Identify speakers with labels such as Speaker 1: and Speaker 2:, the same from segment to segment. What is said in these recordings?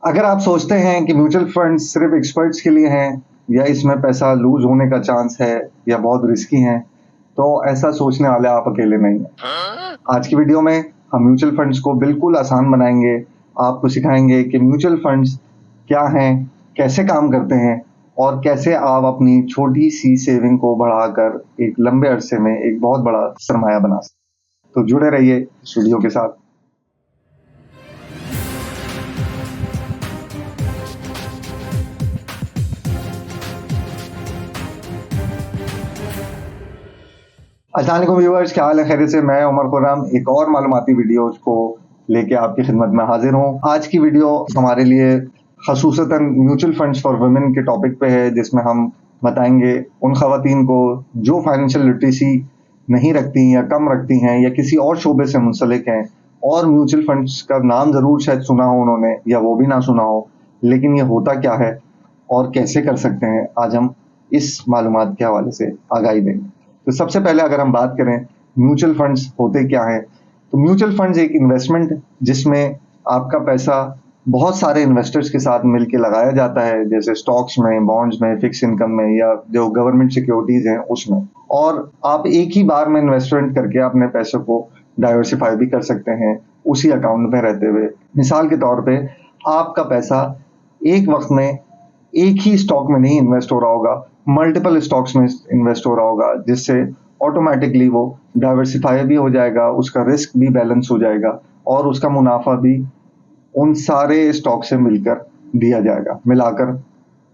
Speaker 1: अगर आप सोचते हैं कि म्यूचुअल फंड सिर्फ एक्सपर्ट्स के लिए हैं या इसमें पैसा लूज होने का चांस है या बहुत रिस्की हैं, तो ऐसा सोचने वाले आप अकेले नहीं हैं। आज की वीडियो में हम म्यूचुअल फंड्स को बिल्कुल आसान बनाएंगे। आपको सिखाएंगे कि म्यूचुअल फंड्स क्या हैं, कैसे काम करते हैं और कैसे आप अपनी छोटी सी सेविंग को बढ़ाकर एक लंबे अरसे में एक बहुत बड़ा सरमाया बना सकते। तो जुड़े रहिए इस वीडियो के साथ। अस्सलामुअलैकुम व्यूअर्स, क्या हाल है? खैरियत से? मैं उमर खुर्रम एक और मालूमाती वीडियोज को लेके आपकी खिदमत में हाजिर हूँ। आज की वीडियो हमारे लिए खसूसतन म्यूचुअल फंड्स फॉर वुमेन के टॉपिक पे है, जिसमें हम बताएंगे उन खवातीन को जो फाइनेंशियल लिटरेसी नहीं रखती या कम रखती हैं या किसी और शोबे से मुंसलिक हैं और म्यूचुअल फंड्स का नाम ज़रूर शायद सुना हो उन्होंने या वो भी ना सुना हो, लेकिन ये होता क्या है और कैसे कर सकते हैं, आज हम इस मालूमात के हवाले से आगाही देंगे। तो सबसे पहले अगर हम बात करें म्यूचुअल फंड्स होते क्या हैं, तो म्यूचुअल फंड्स एक इन्वेस्टमेंट जिसमें आपका पैसा बहुत सारे इन्वेस्टर्स के साथ मिलकर लगाया जाता है, जैसे स्टॉक्स में, बॉन्ड्स में, फिक्स इनकम में या जो गवर्नमेंट सिक्योरिटीज हैं उसमें। और आप एक ही बार में इन्वेस्टमेंट करके अपने पैसे को डाइवर्सिफाई भी कर सकते हैं उसी अकाउंट में रहते हुए। मिसाल के तौर पे आपका पैसा एक वक्त में एक ही स्टॉक में नहीं इन्वेस्ट हो रहा होगा, मल्टीपल स्टॉक्स में इन्वेस्ट हो रहा होगा, जिससे ऑटोमेटिकली वो डाइवर्सिफाई भी हो जाएगा, उसका रिस्क भी बैलेंस हो जाएगा और उसका मुनाफा भी उन सारे स्टॉक से मिलकर दिया जाएगा, मिलाकर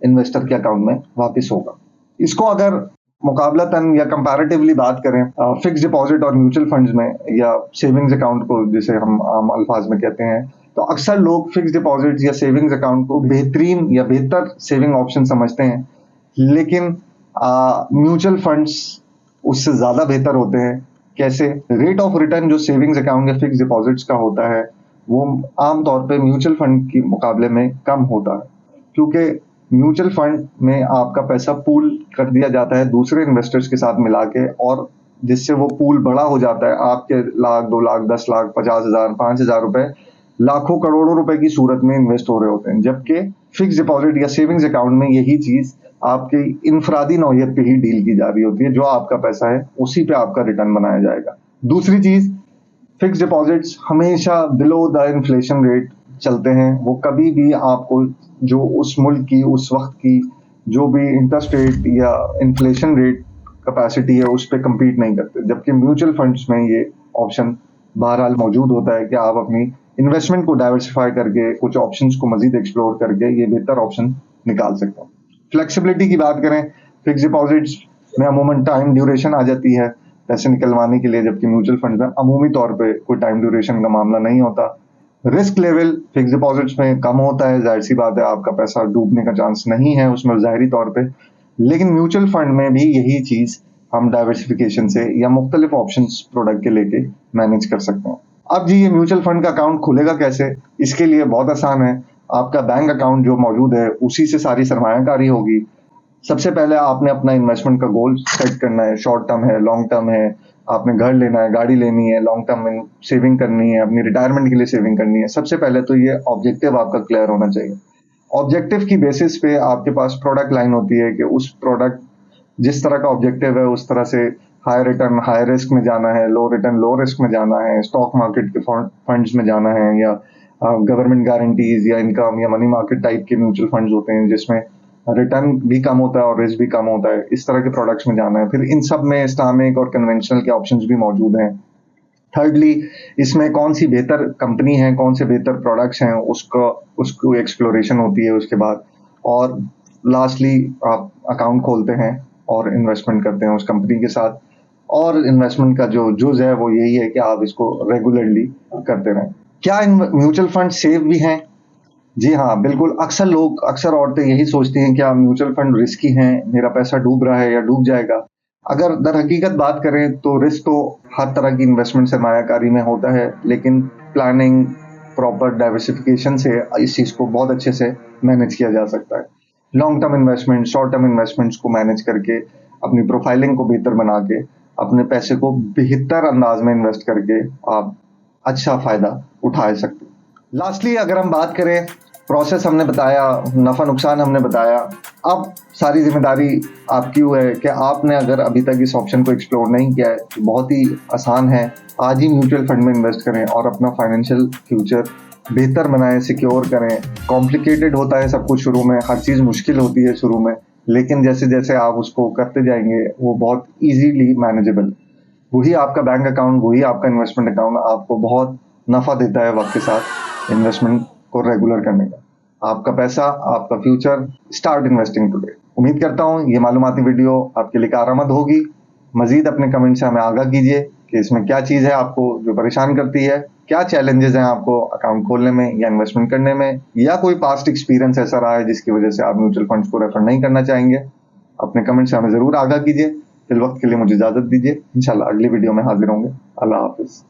Speaker 1: इन्वेस्टर के अकाउंट में वापस होगा। इसको अगर मुकाबलतन या कंपैरेटिवली बात करें फिक्स डिपॉजिट और म्यूचुअल फंड्स में या सेविंग्स अकाउंट को जिसे हम आम अल्फाज में कहते हैं, तो अक्सर लोग फिक्स डिपॉजिट या सेविंग्स अकाउंट को बेहतरीन या बेहतर सेविंग ऑप्शन समझते हैं, लेकिन म्यूचुअल फंड्स उससे ज़्यादा बेहतर होते हैं। कैसे? रेट ऑफ रिटर्न जो सेविंग्स अकाउंट या फिक्स डिपॉजिट्स का होता है वो आमतौर पे म्यूचुअल फंड के मुकाबले में कम होता है, क्योंकि म्यूचुअल फंड में आपका पैसा पूल कर दिया जाता है दूसरे इन्वेस्टर्स के साथ मिला के, और जिससे वो पूल बड़ा हो जाता है। आपके लाख, 2 लाख, 10 लाख, 50,000, 5,000 रुपए लाखों करोड़ों रुपए की सूरत में इन्वेस्ट हो रहे होते हैं, जबकि फिक्स डिपॉजिट या सेविंग्स अकाउंट में यही चीज आपकी इनफरादी नौयत पे ही डील की जा रही होती है। जो आपका पैसा है उसी पे आपका रिटर्न बनाया जाएगा। दूसरी चीज, फिक्स डिपॉजिट्स हमेशा बिलो द इन्फ्लेशन रेट चलते हैं। वो कभी भी आपको जो उस मुल्क की उस वक्त की जो भी इंटरेस्ट रेट या इन्फ्लेशन रेट कैपेसिटी है उस पर कम्पीट नहीं करते, जबकि म्यूचुअल फंड्स में ये ऑप्शन बहरहाल मौजूद होता है कि आप अपनी इन्वेस्टमेंट को डाइवर्सिफाई करके कुछ ऑप्शंस को मजीद एक्सप्लोर करके ये बेहतर ऑप्शन निकाल सकते हैं। फ्लेक्सिबिलिटी की बात करें, फिक्स डिपॉजिट्स में अमूमन टाइम ड्यूरेशन आ जाती है पैसे निकलवाने के लिए, जबकि म्यूचुअल फंड में अमूमी तौर पे कोई टाइम ड्यूरेशन का मामला नहीं होता। रिस्क लेवल फिक्स डिपॉजिट्स में कम होता है, जाहिर सी बात है आपका पैसा डूबने का चांस नहीं है उसमें ज़ाहिरी तौर पे, लेकिन म्यूचुअल फंड में भी यही चीज़ हम डाइवर्सिफिकेशन से या मुख्तलिफ ऑप्शंस प्रोडक्ट के लेके मैनेज कर सकते हैं। अब जी, ये म्यूचुअल फंड का अकाउंट खुलेगा कैसे? इसके लिए बहुत आसान है। आपका बैंक अकाउंट जो मौजूद है उसी से सारी सरमायाकारी होगी। सबसे पहले आपने अपना इन्वेस्टमेंट का गोल सेट करना है, शॉर्ट टर्म है, लॉन्ग टर्म है, आपने घर लेना है, गाड़ी लेनी है, लॉन्ग टर्म में सेविंग करनी है, अपनी रिटायरमेंट के लिए सेविंग करनी है। सबसे पहले तो ये ऑब्जेक्टिव आपका क्लियर होना चाहिए। ऑब्जेक्टिव की बेसिस पे आपके पास प्रोडक्ट लाइन होती है कि उस प्रोडक्ट जिस तरह का ऑब्जेक्टिव है उस तरह से हाई रिटर्न हाई रिस्क में जाना है, लो रिटर्न लो रिस्क में जाना है, स्टॉक मार्केट के फंड्स में जाना है, या गवर्नमेंट गारंटीज या इनकम या मनी मार्केट टाइप के म्यूचुअल फंड्स होते हैं जिसमें रिटर्न भी कम होता है और रिस्क भी कम होता है। इस तरह के प्रोडक्ट्स में जाना है। फिर इन सब में इस्लामिक और कन्वेंशनल के ऑप्शंस भी मौजूद हैं। थर्डली, इसमें कौन सी बेहतर कंपनी है, कौन से बेहतर प्रोडक्ट्स हैं, उसको एक्सप्लोरेशन होती है उसके बाद। और लास्टली आप अकाउंट खोलते हैं और इन्वेस्टमेंट करते हैं उस कंपनी के साथ, और इन्वेस्टमेंट का जो जुज़ है वो यही है कि आप इसको रेगुलरली करते रहें। क्या म्यूचुअल फंड सेफ भी हैं? जी हाँ, बिल्कुल। अक्सर औरतें यही सोचती हैं क्या म्यूचुअल फंड रिस्की हैं, मेरा पैसा डूब रहा है या डूब जाएगा। अगर दर हकीकत बात करें तो रिस्क तो हर तरह की इन्वेस्टमेंट सरमायाकारी में होता है, लेकिन प्लानिंग, प्रॉपर डाइवर्सिफिकेशन से इस चीज़ को बहुत अच्छे से मैनेज किया जा सकता है। Long term investment, short term investments को मैनेज करके अपनी प्रोफाइलिंग को बेहतर बना के अपने पैसे को बेहतर अंदाज में इन्वेस्ट करके आप अच्छा फायदा उठा सकते हैं। लास्टली अगर हम बात करें, प्रोसेस हमने बताया, नफा नुकसान हमने बताया, अब सारी जिम्मेदारी आपकी है कि आपने अगर अभी तक इस ऑप्शन को एक्सप्लोर नहीं किया है तो बहुत ही आसान है, आज ही म्यूचुअल फंड में इन्वेस्ट करें और अपना फाइनेंशियल फ्यूचर बेहतर बनाएं, सिक्योर करें। कॉम्प्लिकेटेड होता है सब कुछ शुरू में, हर चीज़ मुश्किल होती है शुरू में, लेकिन जैसे जैसे आप उसको करते जाएंगे वो बहुत इजीली मैनेजेबल है। वही आपका बैंक अकाउंट, वही आपका इन्वेस्टमेंट अकाउंट आपको बहुत नफ़ा देता है वक्त के साथ इन्वेस्टमेंट को रेगुलर करने का। आपका पैसा, आपका फ्यूचर, स्टार्ट इन्वेस्टिंग टुडे। उम्मीद करता हूँ ये मालूमाती वीडियो आपके लिए कारआमद होगी। मजीद अपने कमेंट से हमें आगाह कीजिए कि इसमें क्या चीज़ है आपको जो परेशान करती है, क्या चैलेंजेस हैं आपको अकाउंट खोलने में या इन्वेस्टमेंट करने में, या कोई पास्ट एक्सपीरियंस ऐसा रहा है जिसकी वजह से आप म्यूचुअल फंड्स को रेफर नहीं करना चाहेंगे। अपने कमेंट से हमें ज़रूर आगाह कीजिए। फिल वक्त के लिए मुझे इजाज़त दीजिए। इंशाल्लाह अगली वीडियो में हाजिर होंगे। अल्लाह हाफिज़।